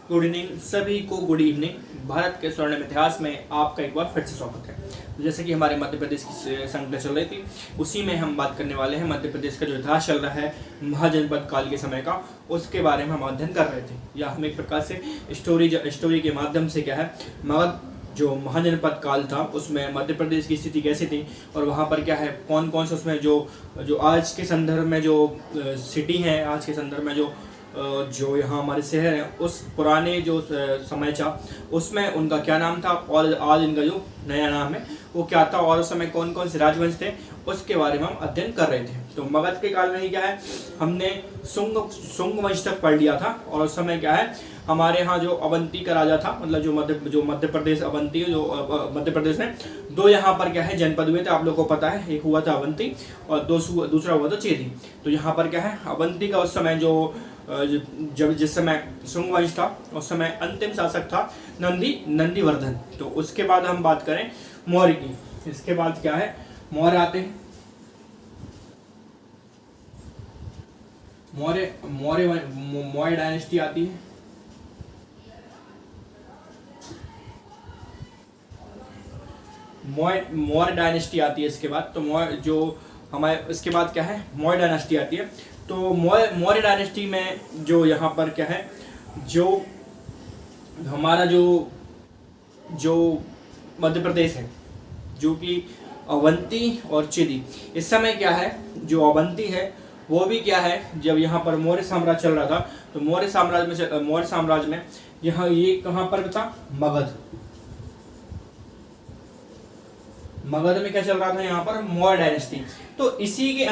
Good evening सभी को, good evening. Bharat के स्वर्णिम इतिहास में आपका एक बार फिर से स्वागत है। जैसे कि हमारे मध्य प्रदेश की संख्या चल रही थी, उसी में हम बात करने वाले हैं मध्य प्रदेश का जो इतिहास चल रहा है महाजनपद काल के समय का, उसके बारे में हम अध्ययन कर रहे थे। या हम एक प्रकार से स्टोरी के माध्यम से क्या है, मगध जो महाजनपद काल था उसमें मध्य प्रदेश की स्थिति कैसी थी और वहाँ पर क्या है, कौन कौन से उसमें जो आज के संदर्भ में जो सिटी हैं, आज के संदर्भ में जो यहाँ हमारे शहर हैं, उस पुराने जो समय था उसमें उनका क्या नाम था और आज इनका जो नया नाम है वो क्या था, और उस समय कौन कौन से राजवंश थे उसके बारे में हम अध्ययन कर रहे थे। तो मगध के काल में ही क्या है, हमने शुंग वंश तक पढ़ लिया था। और उस समय क्या है, हमारे यहाँ जो अवंती का राजा था, मतलब जो मध्य प्रदेश अवंती, जो मध्य प्रदेश में दो यहाँ पर क्या है जनपद हुए थे, आप लोगों को पता है। एक हुआ था अवंती और दूसरा हुआ था चेदी। तो यहाँ पर क्या है, अवंती का उस समय जिस समय शुंग वंश था उस समय अंतिम शासक था नंदीवर्धन। तो उसके बाद हम बात करें मौर्य की। इसके बाद क्या है, मौर्य आते हैं। मौर्य डायनेस्टी आती है। मौर्य डायनेस्टी आती है। इसके बाद तो मौर्य जो हमारे, इसके बाद क्या है, मौर्य डायनेस्टी आती है। तो मौर्य डायनेस्टी में जो यहाँ पर क्या है, जो हमारा जो मध्य प्रदेश है, जो कि अवंती और चेदी, इस समय क्या है, जो अवंती है वो भी क्या है, जब यहाँ पर मौर्य साम्राज्य चल रहा था तो मौर्य साम्राज्य में यहाँ ये कहाँ पर था, मगध में क्या चल रहा था, यहाँ पर मौर्य डायनेस्टी। तो इसी के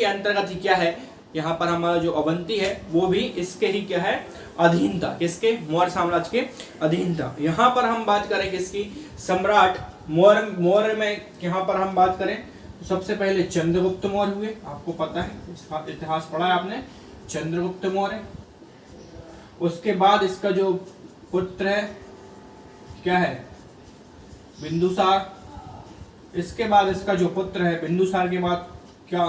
अंतर्गत ही क्या है, यहाँ पर हमारा जो अवंती है वो भी इसके ही क्या है, अधीन था। किसके? मौर्य साम्राज्य के अधीन था। यहाँ पर हम बात करें किसकी, सम्राट मौर्य में यहाँ पर हम बात करें तो सबसे पहले चंद्रगुप्त मौर्य हुए। आपको पता है, इसका इतिहास पढ़ा है आपने, चंद्रगुप्त मौर्य। उसके बाद इसका जो पुत्र है क्या है, बिंदुसार। इसके बाद इसका जो पुत्र है बिंदुसार के बाद क्या,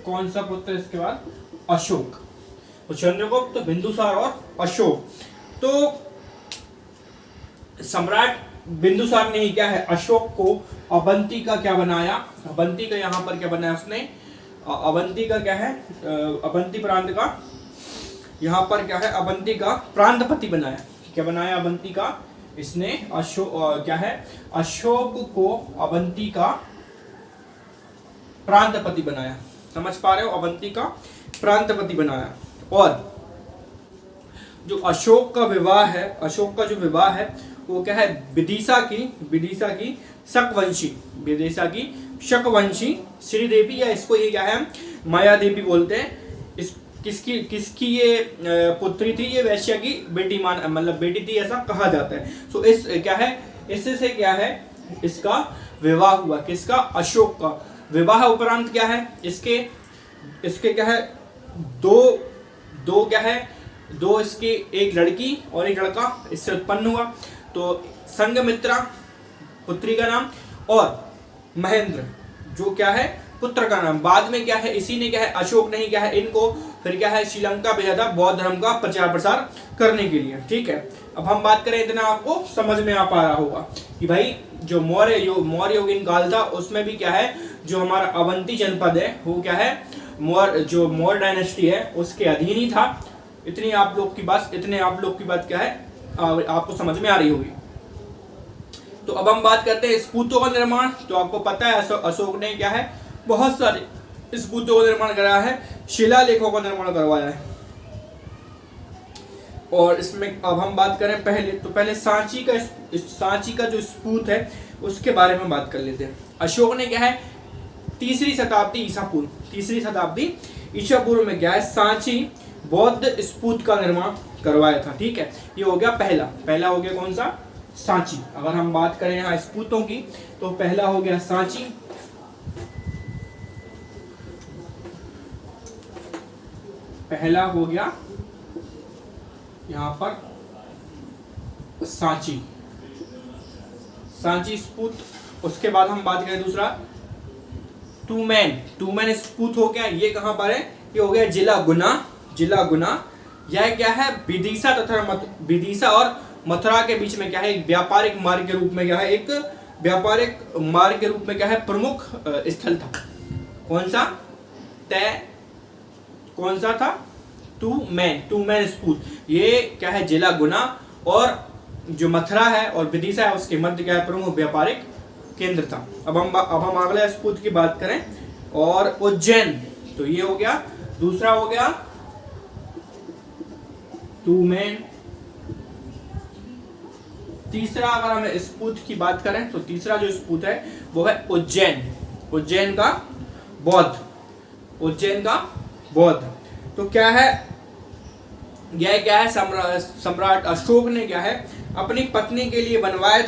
कौन सा पुत्र इसके बाद, अशोक। तो चंद्रगुप्त, बिंदुसार और अशोक। तो सम्राट बिंदुसार ने ही क्या है, अशोक को अवंती का क्या बनाया, अवंती का यहाँ पर क्या बनाया उसने, अवंती का क्या है, अवंती प्रांत का यहाँ पर क्या है, अवंती का प्रांतपति बनाया। क्या बनाया अवंती का इसने, क्या है, अशोक को अवंती का प्रांतपति बनाया। समझ पा रहे हो, अवंती का प्रांतपति बनाया। और जो अशोक का जो विवाह है वो क्या है, विदिशा की शकवंशी श्रीदेवी, या इसको ये क्या है, माया देवी बोलते हैं। किसकी ये पुत्री थी, ये वैश्य की बेटी थी, ऐसा कहा जाता है। तो इस क्या है, इससे क्या है, इसका विवाह हुआ। किसका? अशोक का। विवाह उपरांत क्या है, इसके क्या है, दो क्या है, दो इसके, एक लड़की और एक लड़का इससे उत्पन्न हुआ। तो संघमित्रा पुत्री का नाम और महेंद्र जो क्या है, पुत्र का नाम। बाद में क्या है, इसी ने क्या है, अशोक ने ही क्या है, इनको फिर क्या है, श्रीलंका भेजा था बौद्ध धर्म का प्रचार प्रसार करने के लिए। ठीक है, अब हम बात करें, इतना आपको समझ में आ पा रहा होगा कि भाई जो मौर्य काल था उसमें भी क्या है, जो हमारा अवंती जनपद है वो क्या है, मौर्य डायनेस्टी है उसके अधीन ही था। इतने आप लोग की बात क्या है, आपको समझ में आ रही होगी। तो अब हम बात करते हैं स्तूपों का निर्माण। तो आपको पता है अशोक ने क्या है, बहुत सारे स्तूपों का निर्माण कराया है, शिलालेखों का निर्माण करवाया है। और इसमें अब हम बात करें पहले सांची का जो स्तूप है उसके बारे में बात कर लेते हैं। अशोक ने क्या है, तीसरी शताब्दी ईसा पूर्व में क्या है, सांची बौद्ध स्तूप का निर्माण करवाया था। ठीक है, ये हो गया पहला हो गया कौन सा, सांची। अगर हम बात करें यहाँ स्तूपों की तो पहला हो गया सांची, पहला हो गया यहाँ पर सांची स्तूप। उसके बाद हम बात करें दूसरा टूमैन स्तूप हो गया। ये कहाँ पर है, ये हो गया जिला गुना यह क्या है, विदिशा तथा विदिशा और मथुरा के बीच में क्या है, एक व्यापारिक मार्ग के रूप में क्या है, एक व्यापारिक मार्ग के रूप में क्या है, प्रमुख स्थल था। कौन सा कौन सा था, टू मैन स्पूत। ये क्या है, जिला गुना और जो मथुरा है और विदिशा है उसके मध्य क्या है, प्रमुख व्यापारिक केंद्र था। अब हम अगले स्पूत की बात करें, और उज्जैन, तो ये हो गया, दूसरा हो गया टू मैन। तीसरा अगर हम स्पूत की बात करें तो तीसरा जो स्पूत है वो है उज्जैन का बौद्ध। तो क्या है, यह क्या है, सम्राट अशोक ने क्या है, अपनी पत्नी के लिए बनवाया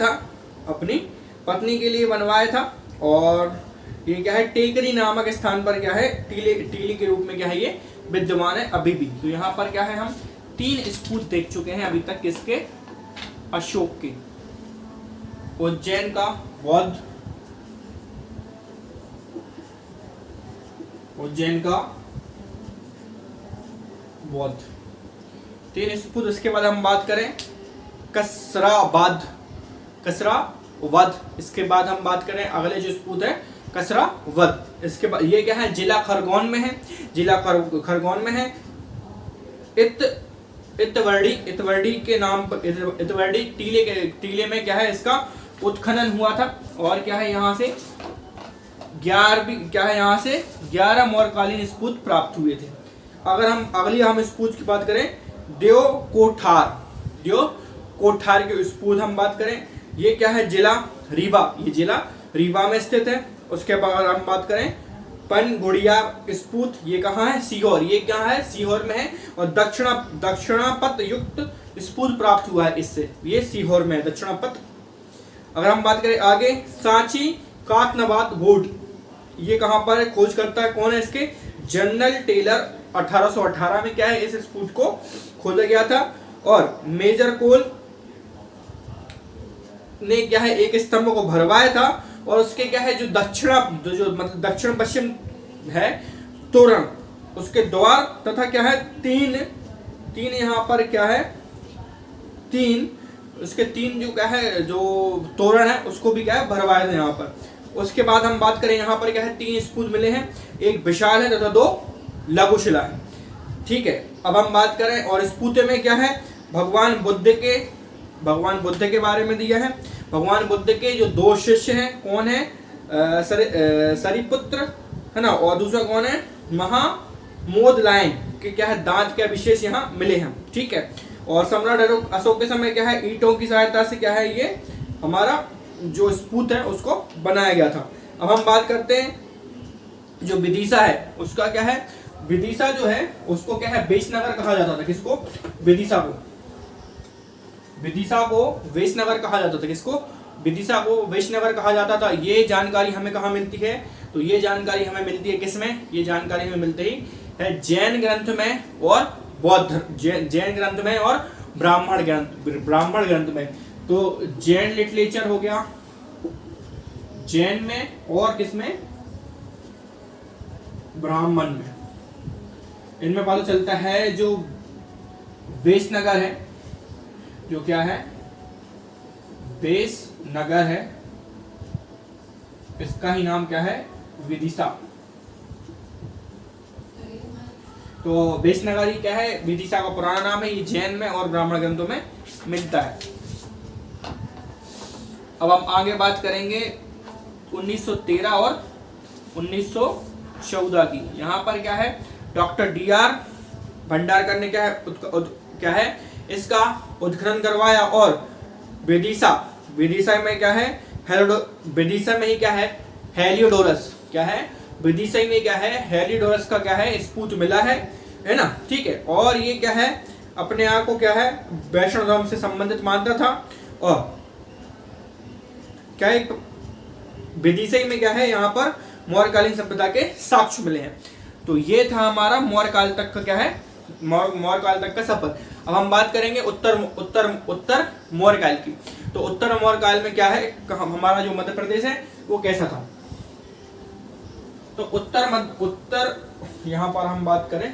था। और ये क्या है, टेकरी नामक स्थान पर क्या है, टीले के रूप में क्या है, ये विद्यमान है अभी भी। तो यहाँ पर क्या है, हम 3 स्पूत देख चुके हैं अभी तक, किसके, अशोक के, उज्जैन का बौद्ध, 3 स्पूत। इसके बाद हम बात करें कसरावद। इसके बाद हम बात करें अगले जो स्पूत है कसरावद। इसके बाद ये क्या है, जिला खरगोन में है। इतवर्डी के नाम पर, इतवर्डी टीले में क्या है, इसका उत्खनन हुआ था। और क्या है, यहाँ से 11 मौर्यकालीन स्पूत प्राप्त हुए थे। अगर हम स्पूत की बात करें, देव कोठार के स्पूत हम बात करें, ये क्या है, जिला रीवा में स्थित है। उसके बाद हम बात करें पनगुड़िया स्पूत, ये कहाँ है, सीहोर में है। और दक्षिणापथ युक्त स्पूत प्राप्त हुआ है इससे, ये सीहोर में है, दक्षिणापथ। अगर हम बात करें आगे, सांची काकनाबाद गोट, ये कहाँ पर है, खोज करता है कौन है, इसके जनरल टेलर। 1818 में क्या है, इस स्पूत को खोजा गया था। और मेजर कोल ने क्या है, एक स्तंभ को भरवाया था। और उसके क्या है, जो दक्षिण पश्चिम है तोरण, उसके द्वार तथा क्या है, तीन यहाँ पर क्या है, उसके 3 जो क्या है, जो तोरण है उसको भी क्या है, भरवाया था यहाँ पर। उसके बाद हम बात करें, यहाँ पर क्या है, 3 स्पूत मिले हैं, एक विशाल है तथा 2 लघु शिला है। ठीक है, अब हम बात करें और स्पूत में क्या है, भगवान बुद्ध के बारे में दिया है। भगवान बुद्ध के जो 2 शिष्य हैं, कौन है, सरिपुत्र है ना, और दूसरा कौन है, महामोदलायन के क्या है, दांत के विशेष यहाँ मिले हैं। ठीक है, और सम्राट अशोक के समय क्या है, ईंटों की सहायता से क्या है, ये हमारा जो स्पूत है उसको बनाया गया था। अब हम बात करते हैं जो विदिशा है उसका क्या है, विदिशा जो है उसको क्या है, वेशनगर कहा जाता था। किसको, विदिशा को वेशनगर कहा जाता था। किसको, विदिशा को वेशनगर कहा जाता था। ये जानकारी हमें कहाँ मिलती है, तो ये जानकारी हमें मिलती है किसमें, ये जानकारी हमें मिलती है जैन ग्रंथ में और जैन ग्रंथ में और ब्राह्मण ग्रंथ में। तो जैन लिटरेचर हो गया जैन में, और किसमें, ब्राह्मण में। इनमें पता चलता है जो वेशनगर है, जो क्या है, वेशनगर है, इसका ही नाम क्या है, विदिशा। तो वेशनगर ही क्या है, विदिशा का पुराना नाम है। ये जैन में और ब्राह्मण ग्रंथों में मिलता है। अब हम आगे बात करेंगे 1913 और 1914 की। यहाँ पर क्या है, डॉक्टर DR भंडारकर ने क्या है इसका उत्खनन करवाया। और विदिशा में क्या है, विदिशा में ही क्या है, हेलियोडोरस क्या है, विदिशा में क्या है, हेलियोडोरस का क्या है, स्पूत मिला है ना। ठीक है, और ये क्या है, अपने आप को क्या है, वैष्णव धर्म से संबंधित मानता था। और क्या है, विदिशा में क्या है, यहाँ पर मौर्यकालीन सभ्यता के साक्ष्य मिले हैं। तो ये था हमारा मौर्यकाल तक का क्या है, मौर्यकाल तक का सफर। अब हम बात करेंगे उत्तर मौर्यकाल की। तो उत्तर मौर्यकाल में क्या है, हमारा जो मध्य प्रदेश है वो कैसा था। तो उत्तर यहाँ पर हम बात करें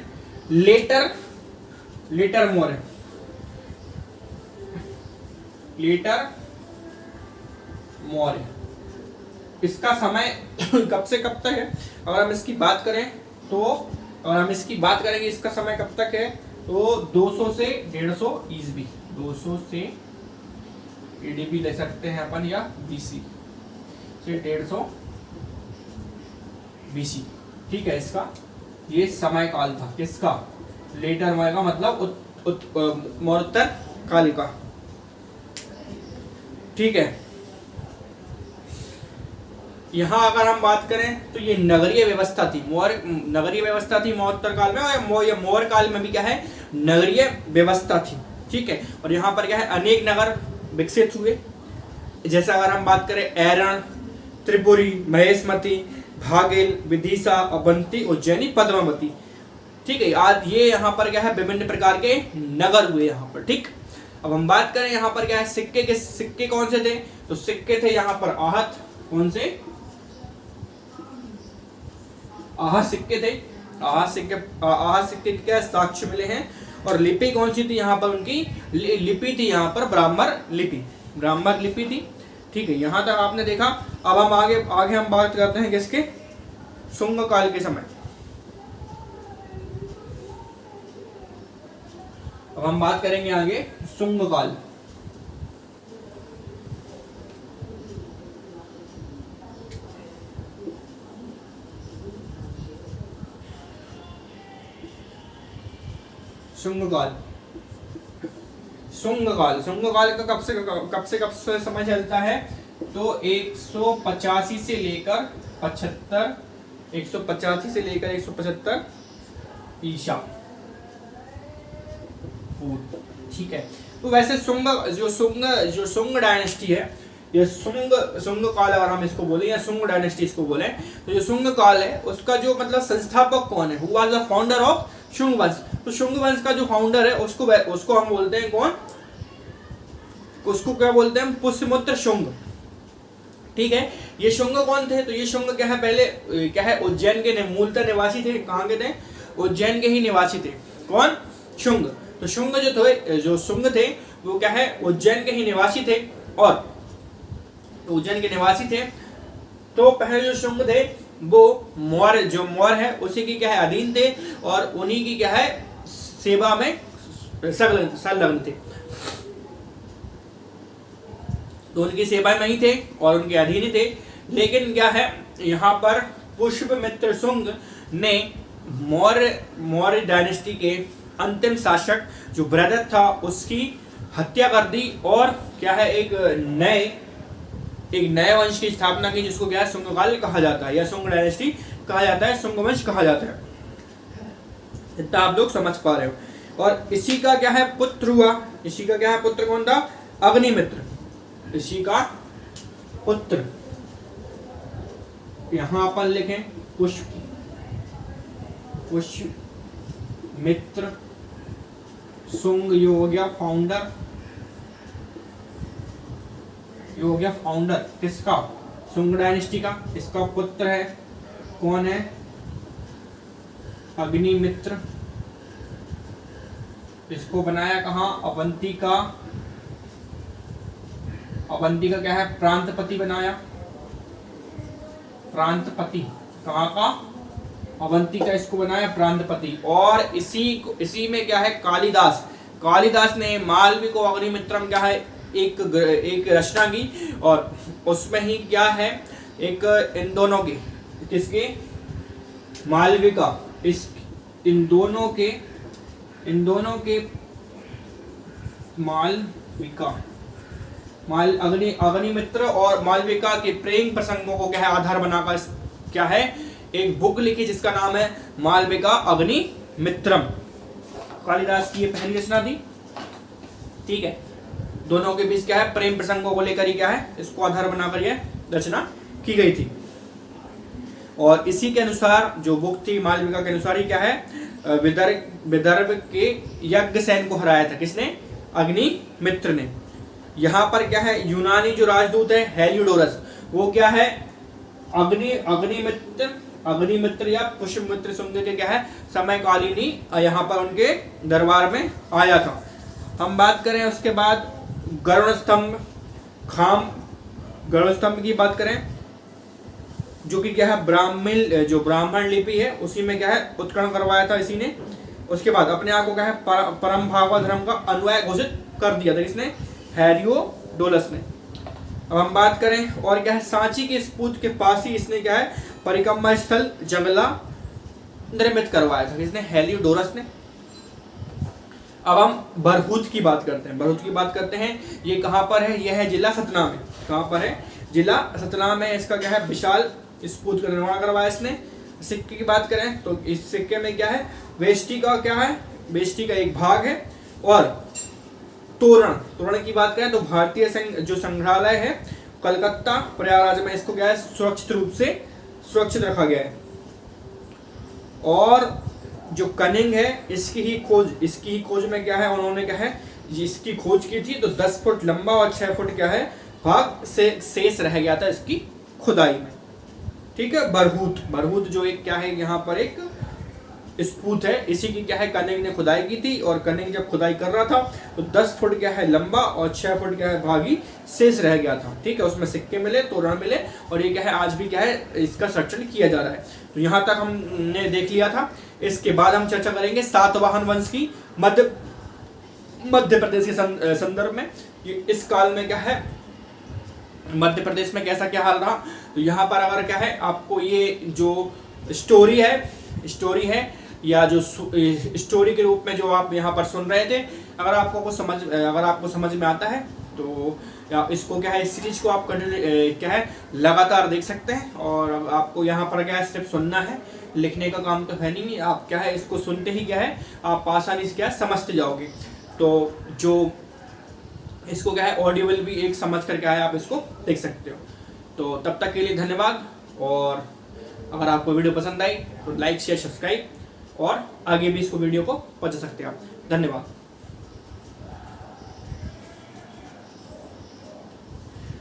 लेटर लीटर मोर है, लीटर मोर है। इसका समय कब से कब तक है, अगर हम इसकी बात करें तो, अगर हम इसकी बात करेंगे इसका समय कब तक है, तो 200 से 150 ईस्वी, 200 से एडीबी ले सकते हैं अपन, या बीसी से 150 बीसी। ठीक है, इसका ये समय काल था, किसका, लेटर मोर का मतलब मौर्योत्तर कालिका। ठीक है, यहाँ अगर हम बात करें तो ये नगरीय व्यवस्था थी, नगरीय व्यवस्था थी मौर्योत्तर काल में, और मौर्य काल में भी क्या है, नगरीय व्यवस्था थी। ठीक है, और यहाँ पर क्या है, अनेक नगर विकसित हुए, जैसे अगर हम बात करें एरण, त्रिपुरी, महेशमती, भागिल, विदिशा, अवंती, उज्जैनी, पद्मावती। ठीक है, आज ये यहाँ पर क्या है, विभिन्न प्रकार के नगर हुए यहाँ पर। ठीक, अब हम बात करें यहाँ पर क्या है, सिक्के कौन से थे, तो सिक्के थे यहाँ पर आहत, कौन से, आहत सिक्के थे, आहत सिक्के क्या साक्ष्य मिले हैं। और लिपि कौन सी थी यहाँ पर, उनकी लिपि थी यहाँ पर ब्राह्मण लिपि थी। ठीक है, यहाँ तक आपने देखा। अब हम आगे हम बात करते हैं किसके, शुंग काल के समय। अब हम बात करेंगे आगे शुंग काल। शुंग काल का कब से समय चलता है, तो 185 से लेकर 175 ईसा पूर्व। ठीक है, तो वैसे जो शुंग डायनेस्टी है, ये शुंग काल अगर हम इसको बोले, या शुंग डायनेस्टी इसको बोले, तो जो शुंग काल है उसका जो मतलब संस्थापक कौन है, who was the founder of Shunga वंश। तो शुंग वंश का जो फाउंडर है उसको हम बोलते हैं कौन, उसको क्या बोलते हैं, पुष्यमित्र शुंग। ठीक है, ये शुंग कौन थे, तो ये शुंग क्या है, पहले क्या है, उज्जैन के मूलतः निवासी थे। कहाँ के थे, उज्जैन के ही निवासी थे। कौन, शुंग। तो शुंग जो शुंग थे वो क्या है, उज्जैन के ही निवासी थे। और उज्जैन के निवासी थे, तो पहले जो शुंग थे वो मौर्य है उसी की क्या है, अधीन थे, और उन्हीं की क्या है, सेवा में संलग्न थे। तो उनकी सेवा में ही थे और उनके अधीन ही थे। लेकिन क्या है, यहाँ पर पुष्यमित्र शुंग ने मौर्य डायनेस्टी के अंतिम शासक जो बृहदत्त था उसकी हत्या कर दी, और क्या है, एक नए वंश की स्थापना की, जिसको क्या है, शुंग काल कहा जाता है, या शुंग डायनेस्टी कहा जाता है, शुंग वंश कहा जाता है। इतना आप लोग समझ पा रहे हो। और इसी का क्या है, पुत्र हुआ, इसी का क्या है, पुत्र कौन था, अग्निमित्र, इसी का पुत्र। यहां अपन लिखें पुष्यमित्र शुंग, ये हो गया फाउंडर, ये हो गया फाउंडर किसका, शुंग डायनेस्टी का। इसका पुत्र है, कौन है, अग्निमित्र। इसको बनाया कहाँ, अवंती का क्या है, प्रांतपति बनाया, प्रांतपति। कहाँ का, अवंती का इसको बनाया प्रांतपति। और इसी में क्या है, कालिदास ने मालवी को अग्निमित्रम क्या है, एक रचना की, और उसमें ही क्या है, एक इन दोनों के, किसके, मालविका, इन दोनों के मालविका, अग्निमित्र और मालविका के प्रेम प्रसंगों को क्या है, आधार बनाकर क्या है, एक बुक लिखी जिसका नाम है मालविका अग्निमित्रम। कालिदास की ये पहली रचना थी। ठीक है, दोनों के बीच क्या है, प्रेम प्रसंगों को लेकर ही क्या है, इसको आधार बनाकर यह रचना की गई थी। और इसी के अनुसार जो बुक थी मालविका के अनुसार ही क्या है, विदर्भ के यज्ञसेन को हराया था, किसने, अग्निमित्र ने। यहाँ पर क्या है, यूनानी जो राजदूत है हेलियोडोरस, वो क्या है, अग्निमित्र या पुष्यमित्र शुंग के क्या है समयकालीन ही यहाँ पर उनके दरबार में आया था। हम बात करें उसके बाद गरुड़ स्तंभ, गरुड़ स्तंभ की बात करें जो कि क्या है ब्राह्मण लिपि है उसी में क्या है उत्खनन करवाया था इसी ने। उसके बाद अपने आप को क्या है परम भागवत धर्म का अनुयायी घोषित कर दिया था इसने, हेरोडोटस ने। अब हम बात करें और क्या है सांची के स्फूर्त के पास ही इसने क्या है परिक्रमा स्थल जंगला निर्मित करवाया था इसने, हेरोडोटस ने। अब हम बरहूत की बात करते हैं। ये कहाँ पर है? यह है जिला सतना में। कहाँ पर है? जिला सतना में। इसका क्या है विशाल स्फूर्त का निर्माण करवाया इसने। सिक्के की बात करें तो इस सिक्के में क्या है वेष्टि का क्या है, वेष्टि का एक भाग है। और तोरण की बात करें तो भारतीय जो संग्रहालय है कलकत्ता प्रयागराज में इसको क्या है सुरक्षित रूप से सुरक्षित रखा गया है। और जो कनिंग है इसकी ही खोज में क्या है उन्होंने क्या है इसकी खोज की थी, तो 10 फुट लंबा और 6 फुट क्या है भाग से शेष रह गया था इसकी खुदाई में। ठीक है, बरहूत जो एक क्या है यहाँ पर एक स्फूर्त है, इसी की क्या है कनिंग ने खुदाई की थी। और कनिंग जब खुदाई कर रहा था तो 10 फुट क्या है लंबा और 6 फुट क्या है भागी शेष रह गया था। ठीक है, उसमें सिक्के मिले, तोरण मिले और ये क्या है आज भी क्या है इसका संरक्षण किया जा रहा है। तो यहाँ तक हमने देख लिया था। इसके बाद हम चर्चा करेंगे सातवाहन वंश की मध्य प्रदेश के संदर्भ में। इस काल में क्या है मध्य प्रदेश में कैसा क्या हाल रहा। तो यहाँ पर अगर क्या है आपको ये जो स्टोरी है या जो स्टोरी के रूप में जो आप यहाँ पर सुन रहे थे, अगर आपको समझ में आता है तो इसको क्या है इस सीरीज को आप क्या है लगातार देख सकते हैं। और आपको यहाँ पर क्या है सिर्फ सुनना है, लिखने का काम तो है नहीं। आप क्या है इसको सुनते ही क्या है आप आसानी से क्या है समझते जाओगे। तो जो इसको क्या है ऑडियोबल भी एक समझ कर क्या है आप इसको देख सकते हो। तो तब तक के लिए धन्यवाद। और अगर आपको वीडियो पसंद आई तो लाइक शेयर सब्सक्राइब और आगे भी इसको वीडियो को पहुंचा सकते हैं आप। धन्यवाद।